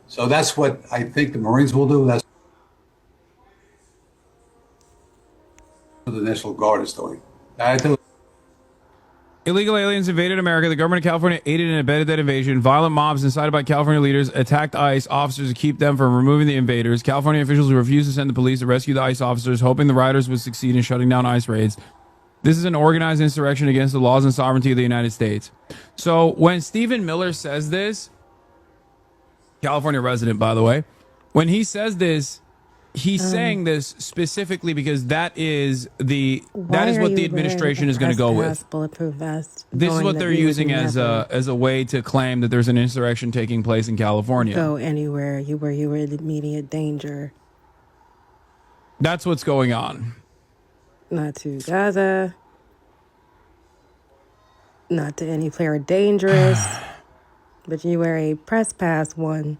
So that's what I think the Marines will do. That's what the National Guard is doing. I think Illegal aliens invaded America. The government of California aided and abetted that invasion. Violent mobs incited by California leaders attacked ICE officers to keep them from removing the invaders. California officials refused to send the police to rescue the ICE officers, hoping the rioters would succeed in shutting down ICE raids. This is an organized insurrection against the laws and sovereignty of the United States. So when Stephen Miller says this, California resident, by the way, when he says this, he's saying this specifically because that is Why are what the you wearing administration a is going to go press pass with. bulletproof vest? This is knowing what that they're you would using as never a way to claim that there's an insurrection taking place in California. go anywhere where you were in immediate danger. That's what's going on. Not to Gaza, not to any player dangerous, but you wear a press pass one,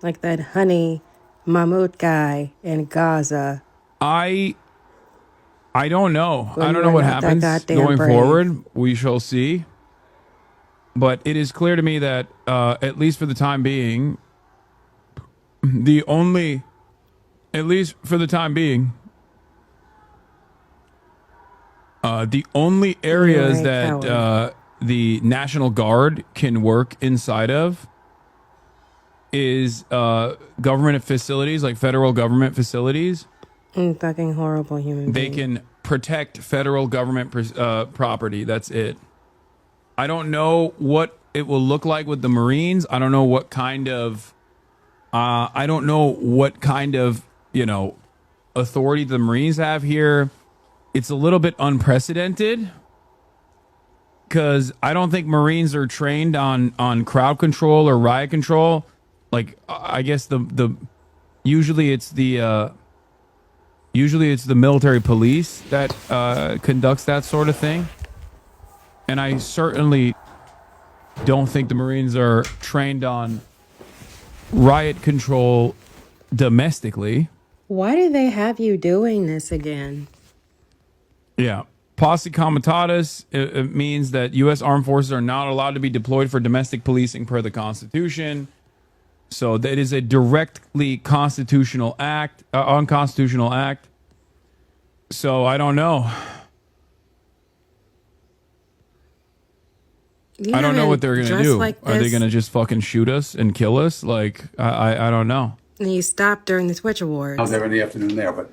like that Honey Mahmoud guy in Gaza. I don't know. When I you don't know are what not that happens goddamn going brave. forward. We shall see. But it is clear to me that at least for the time being, the only at least for the time being, the only areas a that coward. the National Guard can work inside of is government facilities, like federal government facilities. Fucking horrible human They being. can protect federal government property. That's it. I don't know what it will look like with the Marines. I don't know what kind of authority the Marines have here. It's a little bit unprecedented because I don't think Marines are trained on crowd control or riot control. Like I guess the usually it's the military police that conducts that sort of thing. And I certainly don't think the Marines are trained on riot control domestically. Why do they have you doing this again? Yeah. Posse comitatus, it means that U.S. armed forces are not allowed to be deployed for domestic policing per the Constitution. So that is a directly constitutional act, unconstitutional act. So I don't know. I don't know what they're gonna do. Like Are they gonna just fucking shoot us and kill us? Like I don't know. And you stopped during the Twitch I was Awards. there in the afternoon there, but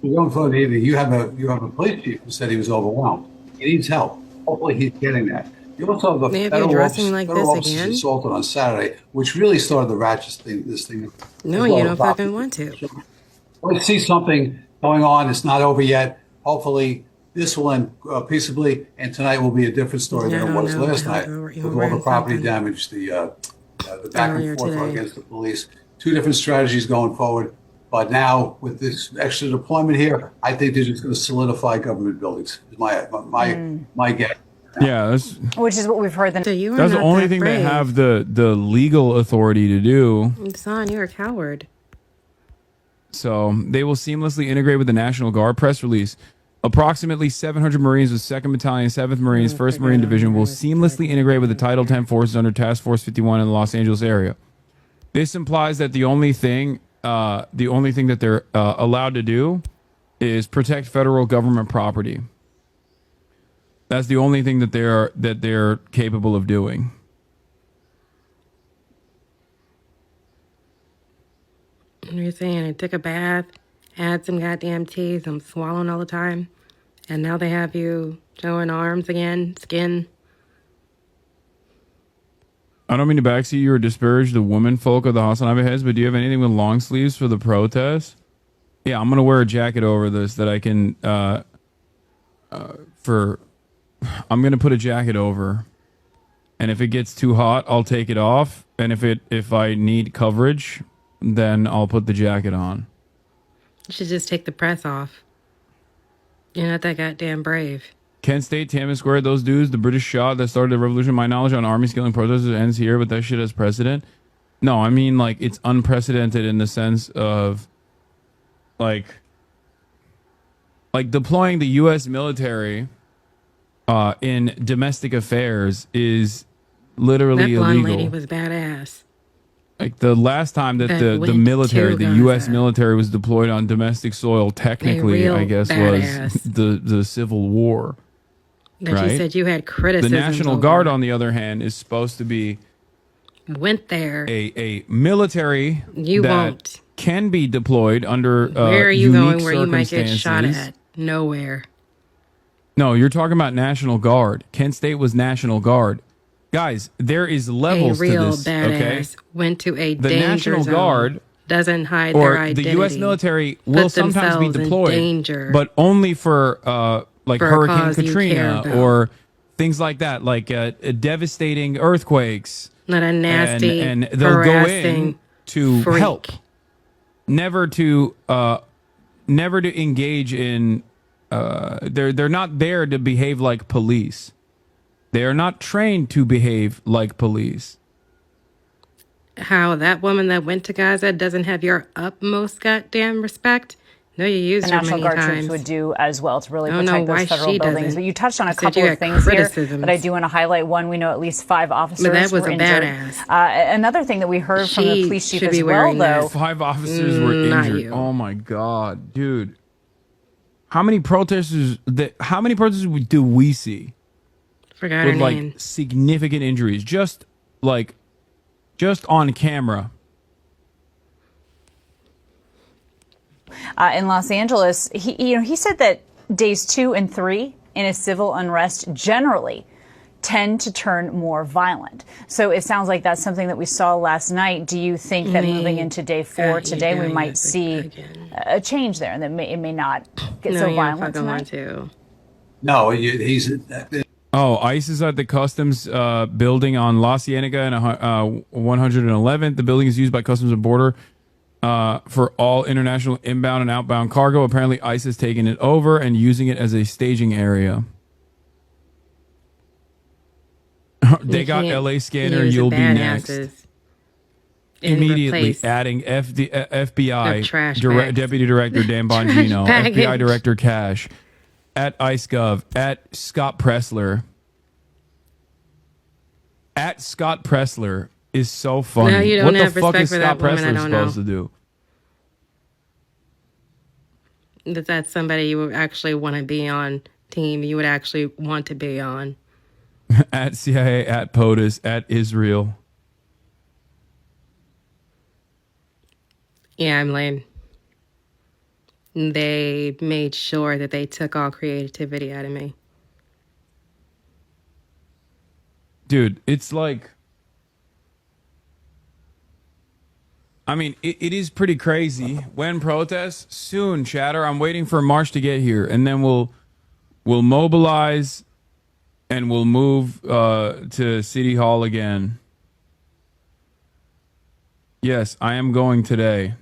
we're going for the evening. You have a police chief who said he was overwhelmed. He needs help. Hopefully he's getting that. You also have a They have you federal dressing officer, like federal this officers again? assaulted on Saturday, which really started the ratchet thing. This thing. No, as well you as don't property. fucking want to. We see something going on. It's not over yet. Hopefully, this will end peaceably, and tonight will be a different story Yeah, I than it don't was know. last You night were with all the wearing property something damage, the back earlier and forth today. against the police. Two different strategies going forward. But now, with this extra deployment here, I think they're just going to solidify government buildings. Is my guess. Yeah, Which is what we've heard. So you are that's the not only that thing they brave. have the legal authority to do. Son, you're a coward. So they will seamlessly integrate with the National Guard. Press release. Approximately 700 Marines with 2nd Battalion, 7th Marines, 1st Marine Division will seamlessly integrate with the Title 10 forces under Task Force 51 in the Los Angeles area. This implies that the only thing that they're allowed to do is protect federal government property. That's the only thing that they're capable of doing. You're saying I took a bath, had some goddamn teas, I'm swallowing all the time, and now they have you showing arms again, skin. I don't mean to backseat you or disparage the women folk of the Hassanabih heads, but do you have anything with long sleeves for the protest? Yeah, I'm gonna wear a jacket over this that I can I'm gonna put a jacket over, and if it gets too hot, I'll take it off, and if I need coverage, then I'll put the jacket on. You should just take the press off. You're not that goddamn brave. Kent State, Tiananmen Square, those dudes, the British shot that started the revolution. My knowledge on army killing protesters ends here, but that shit has precedent. No, I mean like it's unprecedented in the sense of like deploying the U.S. military in domestic affairs is That literally blonde illegal. lady was badass. Like the last time that That the went military, to the U.S. Gaza. military was deployed on domestic soil, technically, real I guess, badass. was the Civil War. That Right. you said you had The criticisms National over. Guard, on the other hand, is supposed to be Went there. a military You that won't. can be deployed under Where are you unique going where you might get shot circumstances. at? Nowhere. No, you're talking about National Guard. Kent State was National Guard. Guys, there is A levels to real this, badass okay? went to a The danger National zone. Guard Doesn't hide or their identity. the U.S. military will Put sometimes be themselves in deployed, danger but only for like for a Hurricane cause you care Katrina about. or things like that, like devastating earthquakes. Not a nasty, and they'll go harassing in to freak. help, never to engage in. They're not there to behave like police. They are not trained to behave like police. How that woman that went to Gaza doesn't have your utmost goddamn respect? No, you used The her National many Guard times. troops would do as well to really I don't know protect why those federal she buildings. doesn't. But you touched on a You said couple you of had things here criticisms. that I do want to highlight. One, we know at least 5 officers that was were a injured. badass. Another thing that we heard from the She police chief should as be well, wearing though, that. 5 officers were Not injured. you. Oh my god, dude! How many protesters? How many protesters do we see Forgot with her like name. significant injuries? Just on camera. in Los Angeles, he said that days 2 and 3 in a civil unrest generally tend to turn more violent. So it sounds like that's something that we saw last night. Do you think that moving into day 4 today, we might see a change there, and that it may not get No, so you don't violent fucking want tonight? to. No, he's Oh, ICE is at the customs building on La Cienega and 111th. The building is used by Customs and Border for all international inbound and outbound cargo. Apparently, ICE has taken it over and using it as a staging area. They You got can't LA scanner. use the You'll be next. badasses and Immediately replace adding the FBI trash bags. Deputy Director Dan Bongino, baggage. FBI Director Cash, at IceGov, at Scott Pressler. At Scott Pressler is so funny. No, you don't what the have fuck respect is for Scott that woman, I Pressler don't know. supposed to do? That's somebody you would actually want to be on team. You would actually want to be on. At CIA, at POTUS, at Israel. Yeah, I'm lame. They made sure that they took all creativity out of me. Dude, it's like, I mean, it is pretty crazy. When protests? Soon, chatter. I'm waiting for March to get here, and then we'll mobilize and we'll move to City Hall again. Yes, I am going today.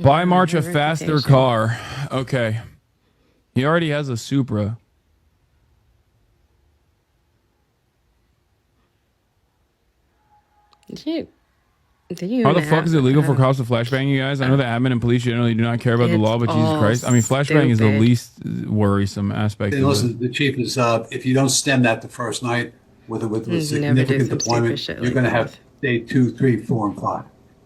Buy March a faster car. Okay. He already has a Supra. Did you How the even fuck have- is it legal for cops to flashbang you guys? I know that admin and police generally do not care about the It's law, but Jesus all Christ. I mean, flashbang is the stupid. least worrisome aspect And of it. listen, the chief is, if you don't stem that the first night with Never do significant some deployment, stupid shit you're like going to that. have day 2, 3, 4, and 5.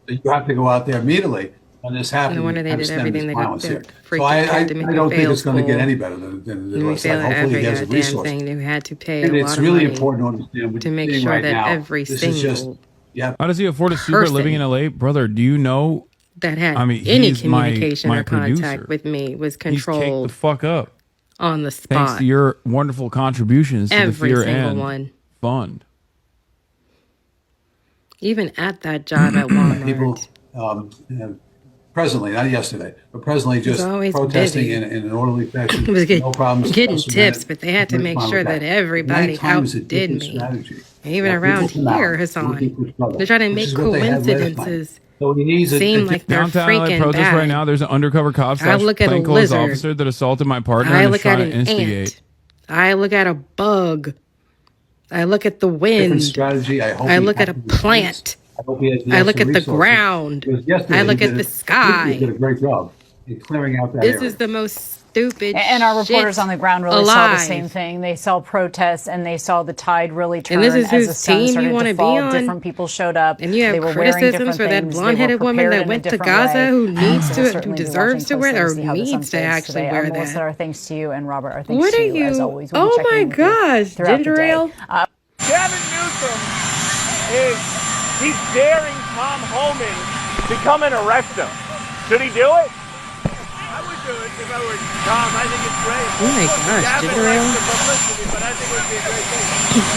So you have to go out there immediately when this happens. No wonder they and did stem everything this they could violence do. here. Freaking So I had to make me don't think fail it's going to get school. any better than You this. fail at Hopefully every he has the goddamn resources. thing. You had to pay And a it's lot of really money important to understand what to you're make seeing sure right that now. every This is just, single yeah, How does he afford a Supra person living in LA? Brother, do you know? that had I mean, any he's my communication or producer. contact with me was He's caked the controlled fuck up. on the Thanks spot. to your wonderful contributions to the Every Fear single and one. Fund. Even at that job at Walmart. people presently, not yesterday, but presently just always protesting busy. in an orderly fashion. was No problems. getting Customer tips, management. but they had to Very make fine sure with that everybody Nighttime is a outdid different me. strategy. Even You have around people come out here, Hassan. looking for trouble, They're trying to which make is what they had last night. coincidences So he needs seem like they're Downtown LA freaking protests bad. right now. There's an undercover cop I look at a plainclothes lizard. officer that assaulted my partner I and is look at trying to an instigate. ant. I look at a bug. I look at the different wind. strategy. I hope I he look at a actively plant. I hope he has the I look extra at the resources. ground. Because yesterday I look he at did the a- sky. He did a great job in clearing out that This area. is the most stupid And our reporters shit on the ground really saw alive. the same thing. They saw protests and they saw the tide really turn And this is as whose the sun team you started wanna to be fall. on? Different people showed up. And you have they were wearing criticisms different for that things. blonde-headed They were woman that prepared in a went to different Gaza way. who needs So to, we'll who certainly be deserves to watching wear closely or see how this needs to unfolds actually today. wear Melissa, that. our thanks to you, and Robert, our thanks What to are you as you? always. We'll be Oh checking my in with you gosh, throughout the ginger day. ale. Gavin Newsom he's daring Tom Homan to come and arrest him. Should he do it? I would do it if I were Tom. I think it's great. Oh my gosh, Gavin ginger likes ale. the publicity, but I think it would be a great thing.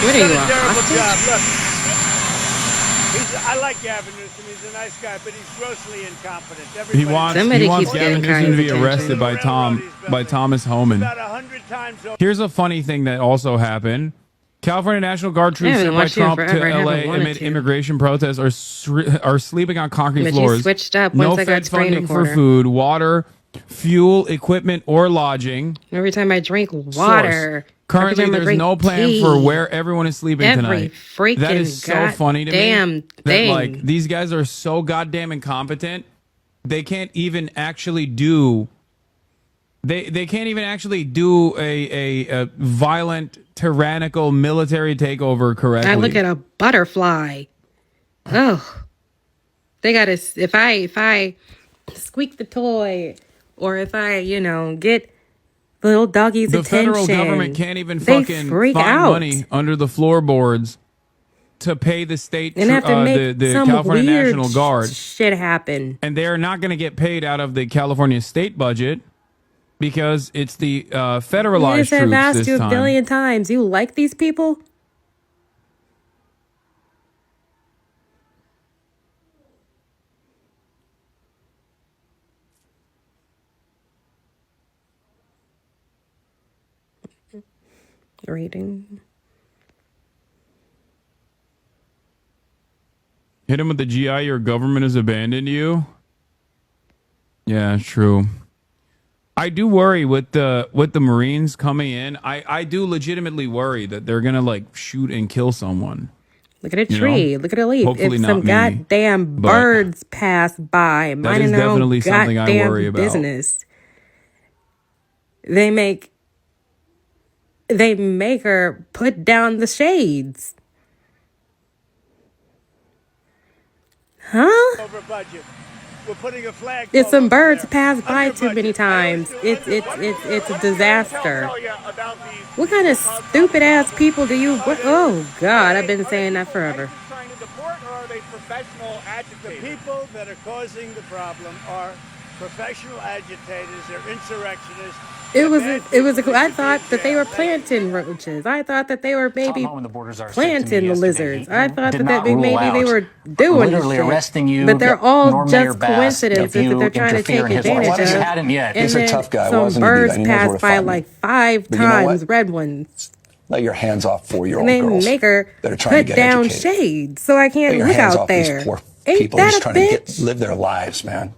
What are He's you, done a a terrible hostage? job. Look, I like Gavin Newsom. He's a nice guy, but he's grossly incompetent. He wants Somebody Gavin keeps getting Newsom to be Kanye's arrested by Thomas Homan. About 100 times over. Here's a funny thing that also happened. California National Guard troops haven't sent by watched you in Trump to forever. I haven't LA wanted amid to. immigration protests are sleeping on concrete But you floors. switched up no once I got Fed screen funding for recorder. food, water, fuel, equipment, or lodging. Every time I drink Source. water. Currently, every time I there's drink no plan tea, for where everyone is sleeping every tonight. freaking That is so funny to me. goddamn That like thing. these guys are so goddamn incompetent. They can't even actually do. They can't even actually do a violent, tyrannical military takeover correctly. I look at a butterfly. Oh, they gotta. If I squeak the toy, or if I get the little doggy's the attention, federal government can't even they fucking freak find out. money under the floorboards to pay the state, And have to make the some California weird National Guard, shit happen. and they are not going to get paid out of the California state budget because it's the federalized Yes, I've troops asked this you a time. billion times. You like these people? Reading. Hit him with the GI. Your government has abandoned you. Yeah, true. I do worry with the Marines coming in. I do legitimately worry that they're gonna like shoot and kill someone. Look at a You tree. know? Look at a leaf. Hopefully If not some me, goddamn but birds pass by, minding their own definitely something I goddamn worry about. business, they make her put down the shades. Huh? Over budget. We're putting a flag. If some birds there. pass by Under too many budget. times, it's a disaster. Tell you about these What kind of stupid ass people do you? Oh God, I've been saying that forever. trying to deport, or are they professional agitators? The people that are causing the problem are professional agitators. They're insurrectionists. I thought that they were planting roaches. I thought that they were maybe Tom Homan, the Borders are planting the lizards. I thought did that not rule maybe they out were doing literally this shit. arresting you, But they're all nor Mayor just Bass, if coincidences that you they're trying to take interfere in his advantage life. of. He hadn't yet. And He's a then tough guy. some Wasn't he, birds He knows where pass to by find me. like 5 But you know times, what? red ones. Let your hands off 4-year-old And they girls make her that are trying put to get down educated. shades so I Let can't your look hands out off there. these poor Ain't people that just a trying to bitch? live their lives, man.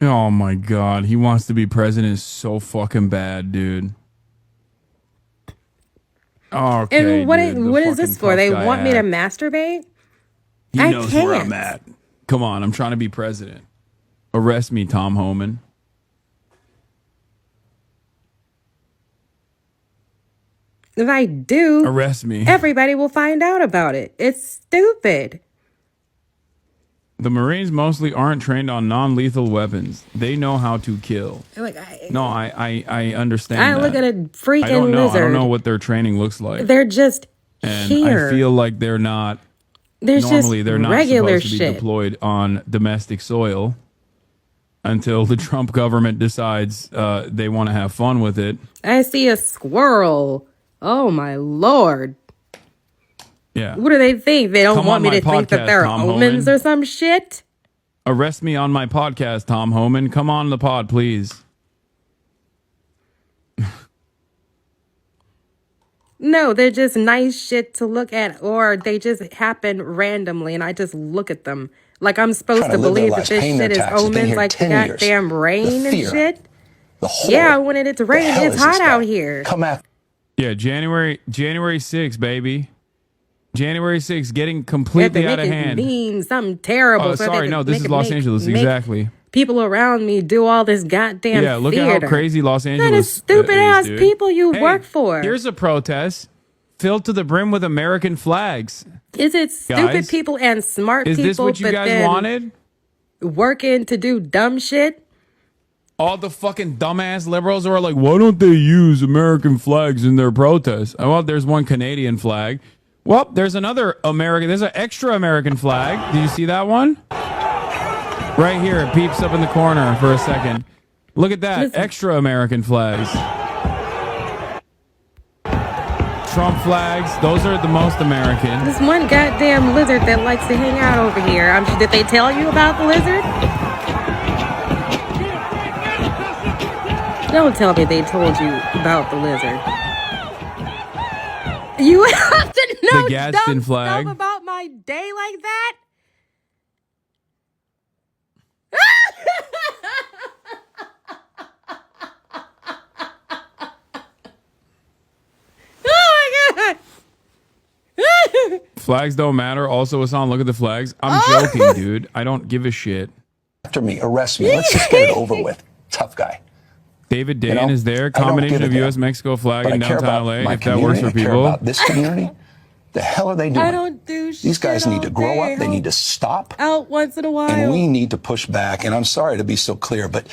Oh my God, he wants to be president so fucking bad, dude. Okay, And what dude, the what is fucking this for? tough They guy want me to act. masturbate? He I knows where I'm can't. at. Come on, I'm trying to be president. Arrest me, Tom Homan. If I do, Arrest me. everybody will find out about it. It's stupid. The Marines mostly aren't trained on non-lethal weapons. They know how to kill. Like No, I understand. I that. look at a freaking I don't know. lizard. I don't know what their training looks like. They're just And here. I feel like they're not. There's Normally, just they're not regular supposed to be shit. deployed on domestic soil until the Trump government decides they want to have fun with it. I see a squirrel. Oh my lord! Yeah. What do they think? They don't Come want on me my to think that podcast, they're Tom omens Homan. or some shit. Arrest me on my podcast, Tom Homan. Come on the pod, please. No, they're just nice shit to look at, or they just happen randomly, and I just look at them like I'm supposed Trying to to live their believe that lives, this paying their shit is taxes, been omens, here like the 10 years. goddamn rain The and fear, shit. The horror. Yeah, when it's The raining, hell it's is this hot guy? out here. Come after. Yeah, January 6th, baby. January 6th, getting They have to completely make out of it hand. mean something terrible. Oh, so they sorry, have to no, this make is it Los make- Angeles, make exactly. people around me do all this goddamn Yeah, look theater. at how crazy Los Angeles That is stupid is, ass dude. people you Hey, work for. Here's a protest filled to the brim with American flags. Is it stupid Guys, people and smart Is people? this what you but guys then wanted? working to do dumb shit? All the fucking dumbass liberals are like, why don't they use American flags in their protests? Well, there's one Canadian flag. Well, there's another American. There's an extra American flag. Did you see that one? Right here. It peeps up in the corner for a second. Look at that. Listen. Extra American flags. Trump flags. Those are the most American. This one goddamn lizard that likes to hang out over here. Did they tell you about the lizard? Don't tell me they told you about the lizard. You have to know The Gadsden dumb flag. stuff about my day like that? Oh my god! Flags don't matter. Also, Hassan, look at the flags. I'm joking, dude. I don't give a shit. After me, arrest me. Let's just get it over with. Tough guy. David Dane know, is there. I don't Combination give of a damn. U.S.-Mexico flag But I in care downtown about LA. my If that works community. for I care people. about this community. The hell are they doing? I don't do shit. These guys need to grow all up. They day. need to stop. Out once in a while. And we need to push back. And I'm sorry to be so clear, but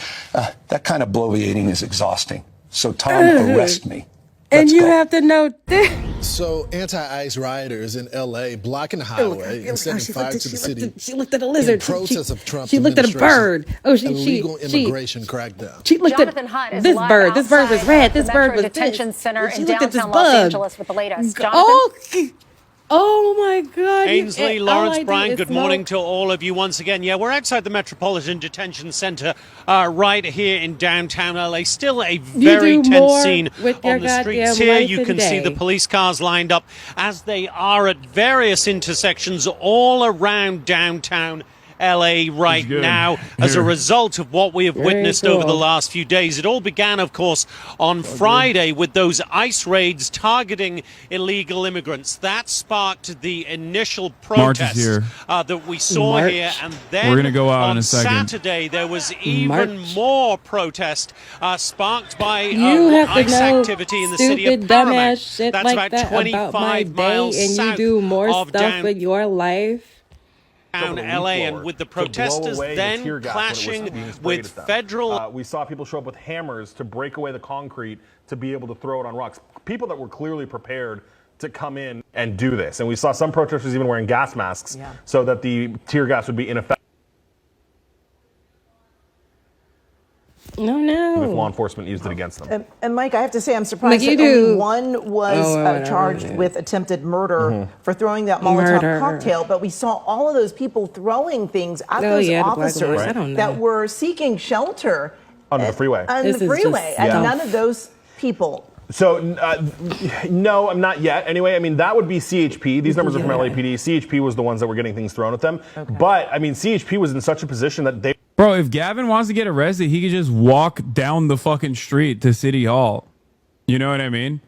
that kind of bloviating is exhausting. So, Tom, arrest me. and Let's you go. have to know this. So, anti-ICE rioters in L.A. blocking the highway and setting fire to the city. She looked at a lizard. In protest of Trump's She looked at a bird. Oh, illegal immigration crackdown. She looked Jonathan at Hunt is this live bird. This bird was outside red. the This bird Metro was Detention this. Center She in looked at this downtown Los bug. Angeles with the latest. Oh, oh my God! Ainsley, all Lawrence, I do Brian, is good smoke. morning to all of you once again. Yeah, we're outside the Metropolitan Detention Center right here in downtown LA. Still a very do tense more scene with your on the streets goddamn here. life You and can see day. the police cars lined up as they are at various intersections all around downtown LA right good. now as a Here. result of what we have Very witnessed over the cool. last few days. It all began, of course, on Friday with those ICE raids targeting illegal immigrants. That sparked the initial March is protests here. That we saw March. here, and then We're gonna go out on in a second. Saturday there was even March. more protest sparked by You have to ICE know activity in the city of stupid Paramount. dumbass shit That's like about that 25 about my day, miles and you south do more of stuff with your life. downtown LA, and with the protesters then clashing with federal. We saw people show up with hammers to break away the concrete to be able to throw it on rocks. People that were clearly prepared to come in and do this. And we saw some protesters even wearing gas masks so that the tear gas would be ineffective No, if law no. enforcement used it against them. And Mike, I have to say, I'm surprised Like that you only do. one was whatever, charged yeah. with attempted murder for throwing that Molotov Murder. cocktail. But we saw all of those people throwing things at Oh, those yeah, the black officers ones. I don't know. that were seeking shelter Under the freeway. on This the is freeway. just And stuff. none of those people. So, no, I'm not yet. Anyway, I mean, that would be CHP. These numbers are from LAPD. CHP was the ones that were getting things thrown at them. But, I mean, CHP was in such a position that they Bro, if Gavin wants to get arrested, he could just walk down the fucking street to City Hall. You know what I mean?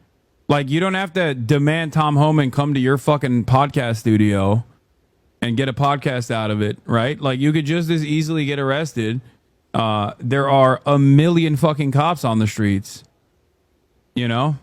Like, you don't have to demand Tom Homan come to your fucking podcast studio and get a podcast out of it, right? Like, you could just as easily get arrested. There are a million fucking cops on the streets. You know?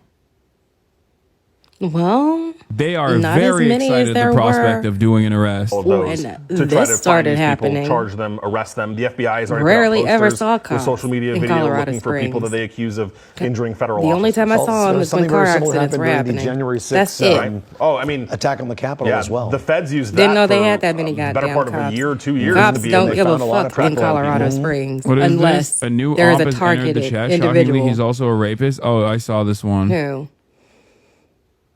Well, They are Not as very many as excited at there the prospect were. of doing an arrest. of those and to try this to started find these people, happening. charge them, arrest them. The FBI has already Rarely put out ever posters saw with cops social media in video Colorado looking for people that Springs. they accuse of injuring federal the only time I officers. saw him was when something car very similar accidents were happened during happening. the January 6th That's it. Right? Oh, I mean, attack on the Capitol yeah, as well. the feds used that Didn't know they for had that many a better goddamn part of cops. a year, 2 years Cops to be don't able give to a found a lot of fuck in track on Colorado people. Springs What is unless this? A new there is op a has entered the targeted chat. individual. Shockingly, he's also a rapist. Oh, I saw this one. Who?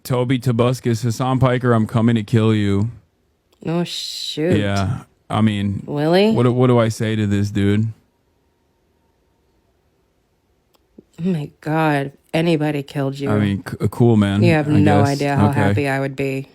Toby Tobuscus, Hassan Piker, I'm coming to kill you. Oh shoot. Yeah. I mean, Willie? what do I say to this dude? Oh my God. Anybody killed you. I mean, cool, man. you have I no guess. idea how Okay. happy I would be.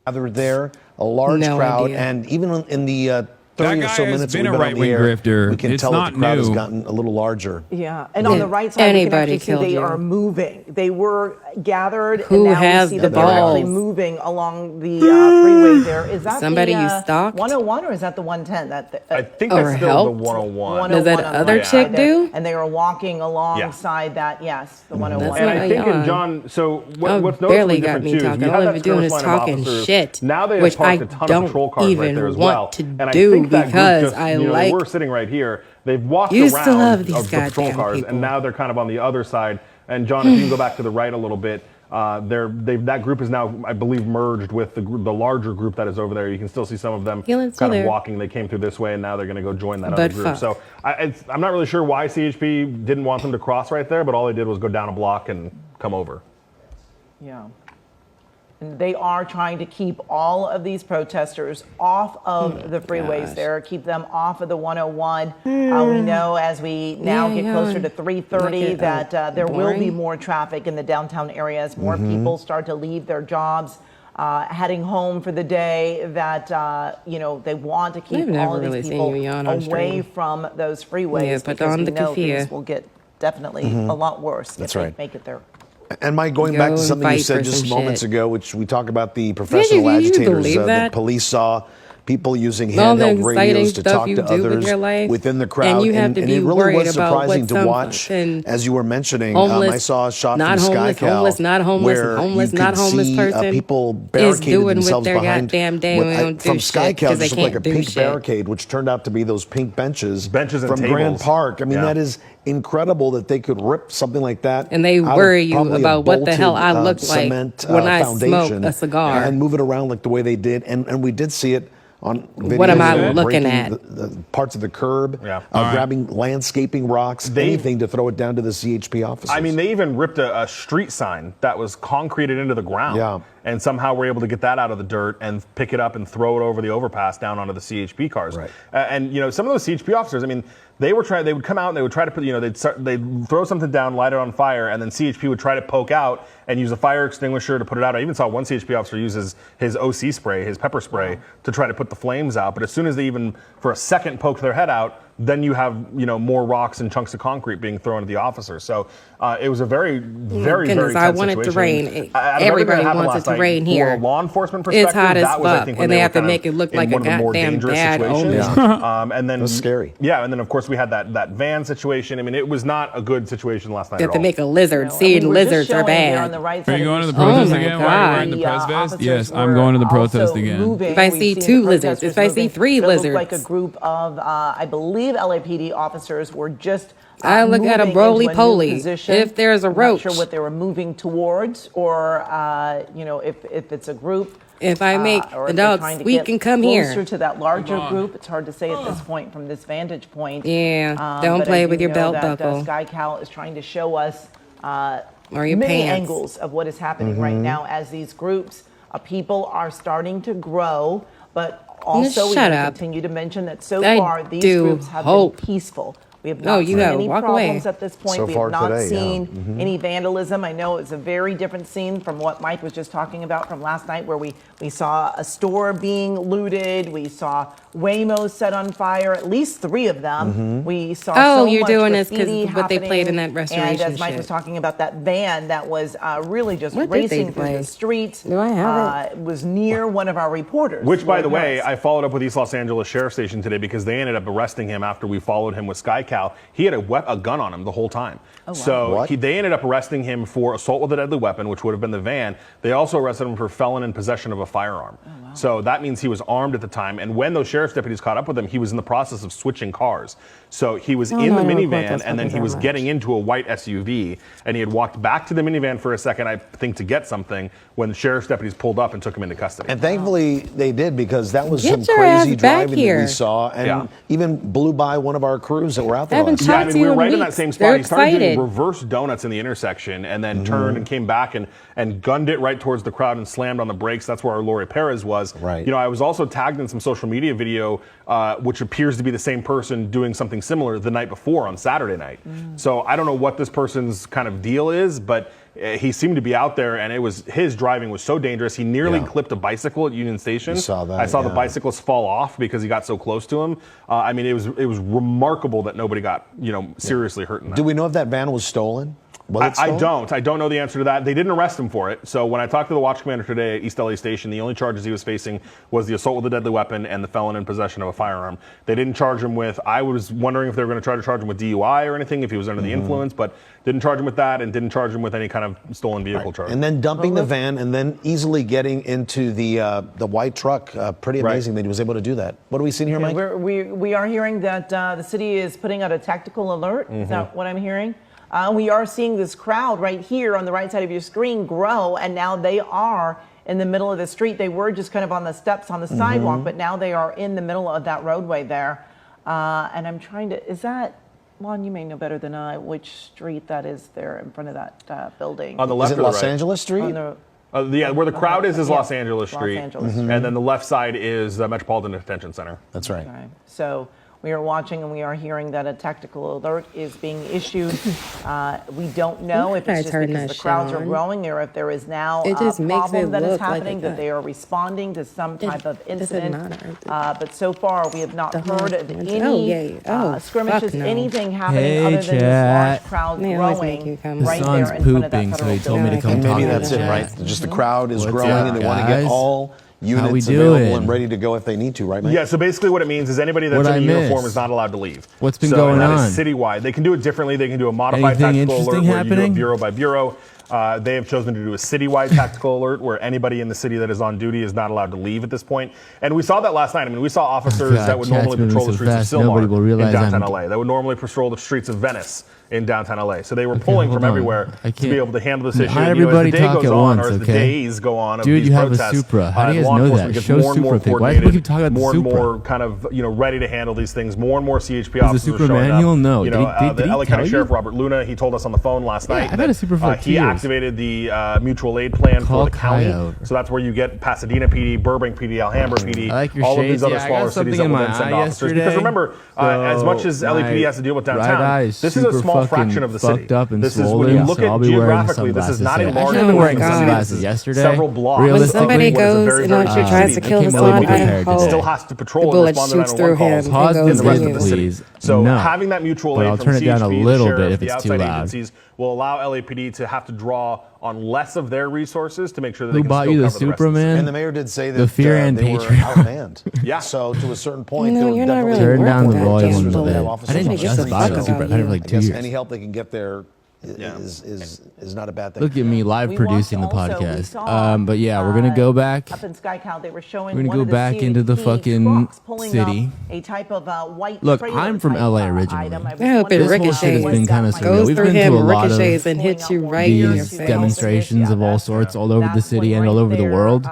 Gathered there, a large No crowd, idea. and even in the That 30 guy or so has minutes been we've a been on the right-wing air, grifter. we can It's tell that not the crowd has new. gotten a little larger. Yeah, and on the right side, we can Anybody actually see killed they you. are moving. They were gathered, Who and now has we see the that they're actually balls? moving along the freeway there. Is that Somebody the, you stalked? 101 or is that the 110? I think Or that's still helped? the 101. Does that 101 on the other right side chick there. do? And they are walking alongside that, yes, the 101. And not I think, young. and John, so Oh, what's barely noticeably got different me too is talking. we All had I've that been doing skirmish is line of talking officers. shit, Now they have which parked I a ton don't of patrol cars right even there as want well. to And I do think that group because just, I you know, like- we're sitting right here. They've walked Used around to love these of the patrol goddamn cars, people. and now they're kind of on the other side. And John, if you can go back to the right a little bit, that group is now, I believe, merged with the larger group that is over there. You can still see some of them Healing's kind still of there. walking. They came through this way, and now they're going to go join that But other group. fuck. So I'm not really sure why CHP didn't want them to cross right there, but all they did was go down a block and come over. Yeah. And they are trying to keep all of these protesters off of the freeways gosh. there, keep them off of the 101. We know as we now Yeah, get yeah. closer to 3:30 Like it, that there will be boring. more traffic in the downtown area as more people start to leave their jobs, heading home for the day, that, you know, they want to keep I've never all of really these seen people you yawn on away stream. from those freeways, Yeah, put because on we the know keffiyeh. things will get definitely a lot worse That's if they right. make it there. And Mike, going Go back to and something you fight said for just some moments shit. ago, which we talk about the professional you agitators believe that that? police saw, people using All the handheld exciting radios to stuff talk you to do with others your life, within the crowd. and you have to and be it really worried was about surprising what to some watch, fucking as you were mentioning. homeless, I saw a shot not from homeless, SkyCal homeless, not homeless, where homeless, you not could homeless see person people is barricaded doing with themselves their behind goddamn day what when they don't from do shit, SkyCal 'cause they just looked like a can't do pink shit. barricade, which turned out to be those pink benches And from tables. Grand Park. I mean, Yeah. that is incredible that they could rip something like that. And they out of worry you probably a about what the hell I bolted, look like cement, when I foundation smoke a cigar. and move it around like the way they did. And we did see it on video. What am I of looking breaking at? The parts of the curb, Yeah. All right. grabbing landscaping rocks, anything to throw it down to the CHP officers. I mean, they even ripped a street sign that was concreted into the ground. Yeah. And somehow were able to get that out of the dirt and pick it up and throw it over the overpass down onto the CHP cars. Right. And, you know, some of those CHP officers, I mean, they would come out and they would try to put, you know, they'd throw something down, light it on fire, and then CHP would try to poke out and use a fire extinguisher to put it out. I even saw one CHP officer use his OC spray, his pepper spray, to try to put the flames out. But as soon as they even, for a second, poked their head out, then you have, you know, more rocks and chunks of concrete being thrown at the officers. So it was a very, very, goodness, very I tense want it to situation. rain. Out of everything Everybody that happened wants last it to night, rain here. From a law enforcement perspective, It's hot as that was, I fuck, think, when and they they were have to kind make of it look in like one a of the more goddamn dangerous bad situations. omen. And then It was scary. Yeah, and then of course we had that van situation. I mean, it was not a good situation last night They at have to all. make a lizard. No, Seeing and we're just lizards are showing there on bad. the right Are side you of going to your the screen protest my again? Why are you God. wearing the press vest? officers Yes, I'm were going to the protest also again. moving. If I We've see seen two the lizards, protesters if I see moving. three It looked like lizards. a group of, I believe, LAPD officers were just I look at a moving into roly-poly. new position. If there's a I'm roach. not sure what they were moving towards, or you know, if it's a group. If I make or the if they're dog trying to squeak get and come closer here. to that larger Come on. group. It's hard to say at this point from this vantage point. Yeah, don't but I play do with your know belt that, buckle. SkyCal is trying to show us Or your many pants. angles of what is happening right now as these groups of people are starting to grow, but also we shut can up. continue to mention that so I far these do groups have hope. been peaceful. We have No, not you seen gotta any walk problems away. at this point. So We far have not today, yeah. seen any vandalism. I know it's a very different scene from what Mike was just talking about from last night, where we saw a store being looted. We saw Waymo set on fire, at least 3 of them. We saw Oh, so you're much doing this 'cause graffiti what they played in that happening. restoration And as Mike shit. was talking about, that van that was really just What did they racing through play? the streets. Do I have it? Was near one of our reporters. Which, by Lloyd the way, Harris. I followed up with East Los Angeles Sheriff's Station today because they ended up arresting him after we followed him with SkyCal. He had a gun on him the whole time. So What? they ended up arresting him for assault with a deadly weapon, which would have been the van. They also arrested him for felon in possession of a firearm. So that means he was armed at the time. And when those sheriff's deputies caught up with him, he was in the process of switching cars. So he was in the no, I don't report minivan, those and then fuckers he was that getting into a white SUV, and he had walked back to the minivan for a second, I think, to get something, when the sheriff's deputies pulled up and took him into custody. And thankfully they did, because that was Get some your ass crazy back driving that here. we saw, and Yeah. even blew by one of our crews that were out there. Haven't last Yeah, night. I talked mean, to we you were in right in that weeks. same They're spot. He started doing excited. reverse donuts in the intersection and then turned and came back and gunned it right towards the crowd and slammed on the brakes. That's where our Lori Perez was. Right. You know, I was also tagged in some social media video, which appears to be the same person doing something similar the night before on Saturday night. So I don't know what this person's kind of deal is, but he seemed to be out there, and his driving was so dangerous. He nearly clipped a bicycle at Union Station. You saw that, I saw the bicyclist fall off because he got so close to him. I mean, it was remarkable that nobody got seriously hurt in that. Do we know if that van was stolen? I don't know the answer to that. They didn't arrest him for it. So when I talked to the watch commander today at East LA Station, the only charges he was facing was the assault with a deadly weapon and the felon in possession of a firearm. They didn't charge him with, I was wondering if they were going to try to charge him with DUI or anything, if he was under the influence, but didn't charge him with that and didn't charge him with any kind of stolen vehicle charge. And then dumping the van and then easily getting into the white truck. Pretty amazing that he was able to do that. What are we seeing here, Mike? We are hearing that the city is putting out a tactical alert. Is that what I'm hearing? We are seeing this crowd right here on the right side of your screen grow, and now they are in the middle of the street. They were just kind of on the steps on the sidewalk, but now they are in the middle of that roadway there. And I'm trying to, is that, Juan, you may know better than I, which street that is there in front of that building. On the left is it or the Los right? Angeles Street? Where the crowd is Los Angeles Street. Los Angeles Street. And then the left side is Metropolitan Detention Center. That's right. Okay. So we are watching and we are hearing that a tactical alert is being issued. We don't know if it's just because the crowds are growing or if there is now a problem that is happening, that they are responding to some type of incident. But so far, we have not heard of any skirmishes, anything happening other than this large crowd growing right there in front of that federal so he told me to come And talk maybe to that's the it, chat. right? Just the crowd is growing up, and they want to get guys? all units we available doing? and ready to go if they need to, right, Mike? Yeah, so basically what it means is anybody that's What'd in I a uniform miss? is not allowed to leave. What's been so going that on? is citywide. They can do it differently. They can do a modified Anything tactical alert interesting where you do happening? it bureau by bureau. They have chosen to do a citywide tactical alert where anybody in the city that is on duty is not allowed to leave at this point. And we saw that last night. I mean, we saw officers that would normally patrol the streets of Sylmar in downtown LA, that would normally patrol the streets of Venice in downtown LA. So they were pulling from everywhere to be able to handle this issue. Not And, as the everybody day talk goes at on, once, or as the okay? days go on of Dude, these you have a protests, Supra. How do you guys law know enforcement that? gets Show more and more Supra pic. Why do coordinated, people keep talking about the more and Supra? more kind of ready to handle these things. More and more CHP Is the officers Supra are showing manual? up. No. You Did know, he the tell LA County you? Sheriff Robert Luna, he told us on the phone last night I've had a Supra for like 2 he years. activated the mutual aid plan Call for the county. Coyote. So that's where you get Pasadena PD, Burbank PD, Alhambra PD, I like your all of shades. these other Yeah, I got smaller something cities that in will my then send eye officers. yesterday. Because remember, as much as So LAPD has to deal with my right downtown, eye is this is a super small fucking fraction of the city. fucked up and This is when swollen, you look so I'll at be wearing geographically, this is sunglasses not a today. large I've been wearing city. sunglasses This is yesterday. several blocks. When Realistically, somebody What is a goes very, and very actually large tries city. to kill Came someone, over I prepared hope today. Still has to the patrol and bullet respond to shoots 911 through him. calls He Pause goes this in the rest in of the bit, city. please. So No. having that mutual But aid I'll from turn it down a CHP, little the bit sheriff, if the it's too outside loud. agencies will allow LAPD to have to draw on less of their resources to make sure that they Who can bought still you the cover the rest Supra, of the city. man? And the mayor did say that The Fear and they were Patriot. outmanned. Yeah. So to a certain point, You know, they'll you're not definitely really Turn down the working volume a against little the bit. law. I officers didn't on just the buy street. the Supra. I've had it for like I 2 guess years. any help they can get there is not a bad thing. Look at me live We producing the watched also, we podcast. saw, But yeah, we're gonna go back. Up in SkyCal, they were showing We're gonna one go of the back into the CHP fucking trucks pulling city. up a type of white Look, trailer I'm from type, LA originally. item. I was I hope it wondering This whole shit has ricochets. been kind of what that surreal. might Goes We've through been to him, a lot of ricochets, and hits you right in your these face. demonstrations of all sorts all over the city and all over the world.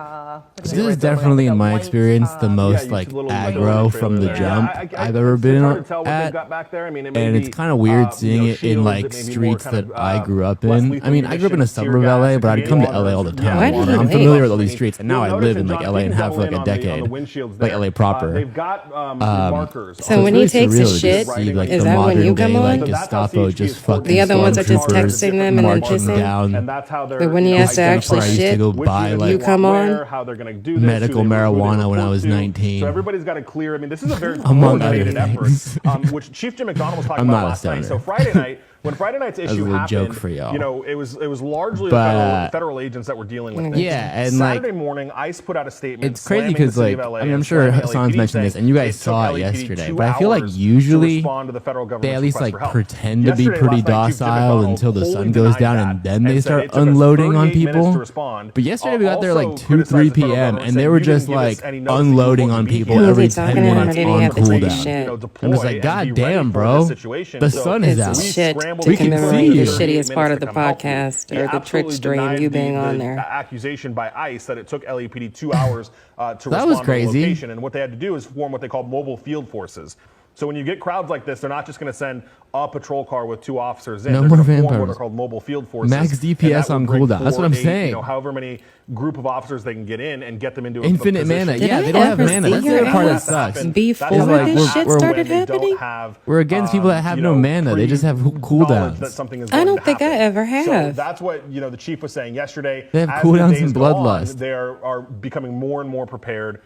This is definitely, in my experience, the most Yeah, like you took a little aggro from the trailer there. jump Yeah, I've ever been hard to tell what they've at. got back there. I mean, it may And be, it's kind of weird seeing it in shields, like it may be more streets kind that of, I grew up less in. lethal I mean, I grew up in a munitions, suburb of tear LA, gas, but I'd come to grenade LA all the launchers. time. Why do you I'm hate familiar it? with all these streets, and now I You'll live notice in that like John LA and Keaton's have for like going a on the decade, windshields like there. LA proper. They've got markers. So when he It's takes really his shit, surreal to see, like, is the that when you modern day, come like on? Gestapo just fucking The other ones are just stormtroopers texting them and then marching kissing? down. And that's how they're, But when he has to actually I used to shit, go buy you like come on? how they're going to do this, medical who they marijuana when I report was to. 19. So everybody's got to clear. I mean, this is a very Among other coordinated effort, things. which Chief Jim McDonald was talking I'm about not a last night. stoner. So Friday night, when Friday night's was a issue little happened, joke for y'all. you know, it was largely But- the federal agents that were dealing with things. Yeah, and, like, Saturday morning, ICE put out a statement. It's crazy slamming the because, city like, of LA I mean, I'm and sure slamming Hassan's LAPD, mentioned this, saying and you guys it took saw it LAPD yesterday. 2 But I feel like hours to usually respond to the federal they government's at least request like for help. pretend to be Yesterday, pretty last night, Chief Jim docile McDonald until the sun wholly goes denied down, that and then they said start it took us unloading on 38 minutes people. to respond. But yesterday we got there like Also 2-3 criticized the federal p.m. government, and said they you were didn't just give us like any notice unloading before on we people began. every He's 10 talking to him, minutes and then he on had to take his cooldown. shit. I'm just like, God damn, bro. The sun is out. It's shit We to can commemorate see the you. shittiest part of the Come help you. podcast He or the absolutely Twitch stream, denied you being the on there. accusation by ICE that it took LAPD 2 hours to That respond was to the crazy. location, and what they had to do is form what they call mobile field forces. So when you get crowds like this, they're not just going to send a patrol car with 2 officers in. No They're more gonna form vampires. what are called mobile field forces. Max and DPS that will on bring cooldown. That's what I'm 4, 8, saying. However many group of officers they can get in and get them into Infinite a position. mana. Yeah, they don't have mana. That's the other part that sucks. Before It's like this shit we're- started When they don't happening? have, We're against people that have you no know, mana. They just have knowledge cooldowns. that something is I going don't to think I happen. ever So have. that's what the chief was saying yesterday. They have As cooldowns the days and go on, bloodlust. They are becoming more and more prepared,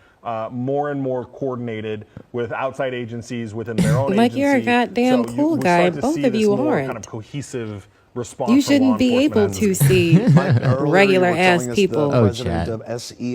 more and more coordinated with outside agencies within their own Like agency. you're a goddamn So cool we guy. start to Both see of this you more aren't. kind of cohesive response. You from law shouldn't be able enforcement to see Earlier regular you were ass telling us people. The Oh, president Chad. of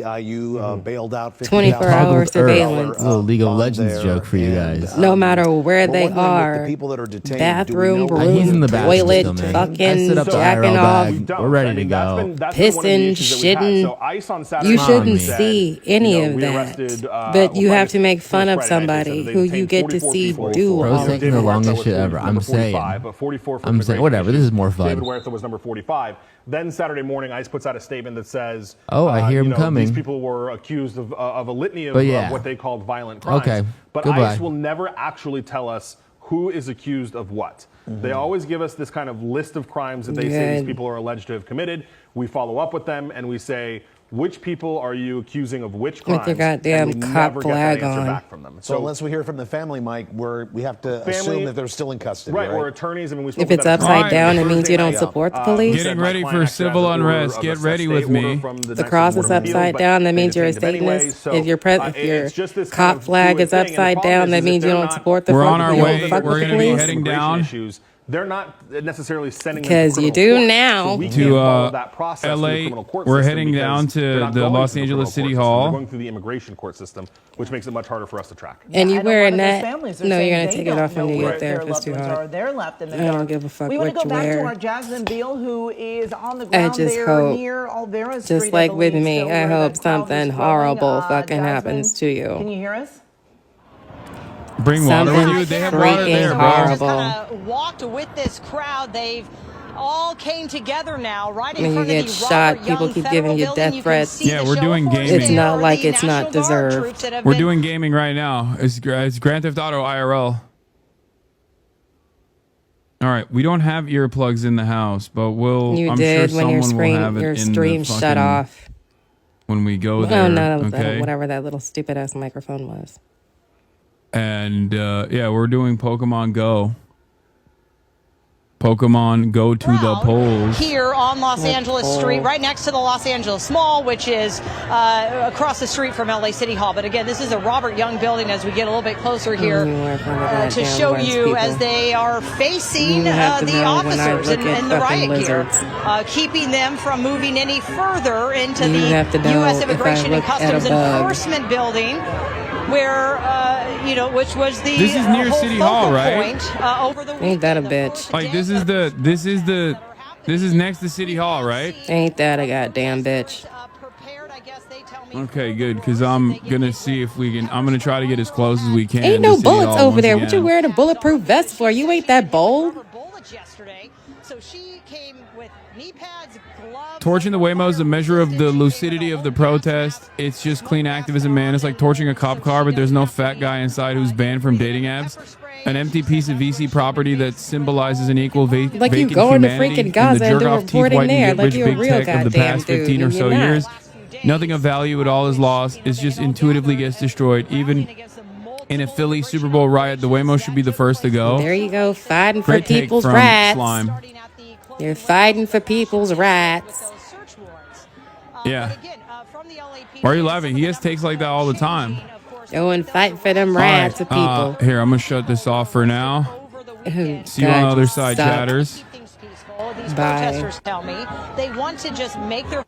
SEIU bailed out 24-hour Toggled surveillance. Earth. Little League of Legends joke for you guys. No matter where we're they wondering with are, the people that are detained, bathroom, do we know room, He's in the bathroom toilet, still, man. I fucking, set up the jacking IRL off, bag. We don't. We're ready I mean, to that's go. been one of the pissing, issues that we've had. shitting. So ICE on Saturday You Come on, shouldn't man. said, see any of we that. arrested, But you well, have to make fun Friday of night, they somebody said they who you detained get to 44 see people. do Bro's all taking David the Huerta longest was shit ever. number I'm saying. 45, but 44 for I'm saying, immigration whatever, this issues. is more fun. David Huerta was number 45. Then Saturday morning, ICE puts out a statement that says, Oh, I hear him coming. These people were accused of a litany of, But yeah. of what they called violent crimes. Okay, But goodbye. ICE will never actually tell us who is accused of what. They always give us this kind of list of crimes that they say these Good. people are alleged to have committed. We follow up with them and we say, which people are you accusing of which crimes? With your goddamn And we cop never get that flag answer on. back from them. So unless we hear from the family, Mike, we have to assume that they're still in custody. Right, Right, or attorneys. I mean, we spoke If it's with that upside attorney down, on it means you don't Thursday. support the police. Said Getting my ready client for actually has civil an order unrest. of Get a ready stay with order me. from the The Texas cross Board is of Appeals, upside but down. That they means you're a detained him anyway. Satanist. So, If your it's just this kind cop of flag fluid is thing. And the upside problem down, is that if means you they're don't not- support the We're fuck on our you don't way. fuck We're with the gonna be police. heading immigration down. issues, they're not necessarily sending them Because to you criminal do court. now. So we To, can't follow that process through the LA. criminal court We're system heading because down to they're not the going Los through the Angeles criminal City court system. Hall. They're going through the immigration court system, which makes it much harder for us to track. And you I know wearing one of those that? families, they're No, you're saying gonna they take it don't off when know you where get there their if it's loved too ones hot. are. They're left in the I don't dark. give a fuck We want what to go you back wear. to our Jasmine Beal, who is on the ground just there hope, near Olvera Street. just like with believe, me, still I where hope that crowd is something growing. horrible fucking Jasmine, happens to you. Can you hear us? Bring water with Something you. They have water freaking there, bro. horrible. Just walked with this crowd. They've all came together now, right in When you front get of the shot, Robert people Young keep Federal giving you Building. death You can threats. see Yeah, the we're show doing force gaming. It's there, not like the it's not National Guard deserved. troops that have We're been doing gaming right now. It's Grand Theft Auto IRL. All right, we don't have earplugs in the house, but we'll. You I'm did sure when your someone will have it your in stream the shut fucking- off. when we go Oh there. no, Okay. whatever that little stupid ass microphone was. And yeah, we're doing Pokemon Go. Pokemon Go to the polls. here on Los Angeles Street, right next to the Los Angeles Mall, which is across the street from LA City Hall. But again, this is the Robert Young building as we get a little bit closer here to show you as they are facing the officers and the riot gear, keeping them from moving any further into the U.S. Immigration and Customs Enforcement building, where which was the This is near whole City Hall, focal right? point, over the Ain't that a bitch? Like this is next to City Hall, right? Ain't that a goddamn bitch? Okay, good, because I'm gonna see if we can. I'm gonna try to get as close as we can. Ain't to no City bullets Hall over once there. What you again. wearing a bulletproof vest for? You ain't that bold. Torching the Waymo is a measure of the lucidity of the protest. It's just clean activism, man. It's like torching a cop car, but there's no fat guy inside who's banned from dating apps. An empty piece of VC property that symbolizes an equal Like you vacant going to humanity freaking Gaza and the do jerk-off teeth reporting whitening there, get like rich you a big real tech of the goddamn past dude, 15 or and so you're not. years. Nothing of value at all is lost. It's just intuitively gets destroyed. Even in a Philly Super Bowl riot, the Waymo should be the first to go. There you go, fighting for Great take people's from rights. Slime. You're fighting for people's rights. Yeah. Why are you laughing? He has takes like that all the time. Go and fight for them All rights right, of people. here, I'm going to shut this off for now. See you on the God, other you side, suck. chatters. These Bye. protesters tell me they want to just make their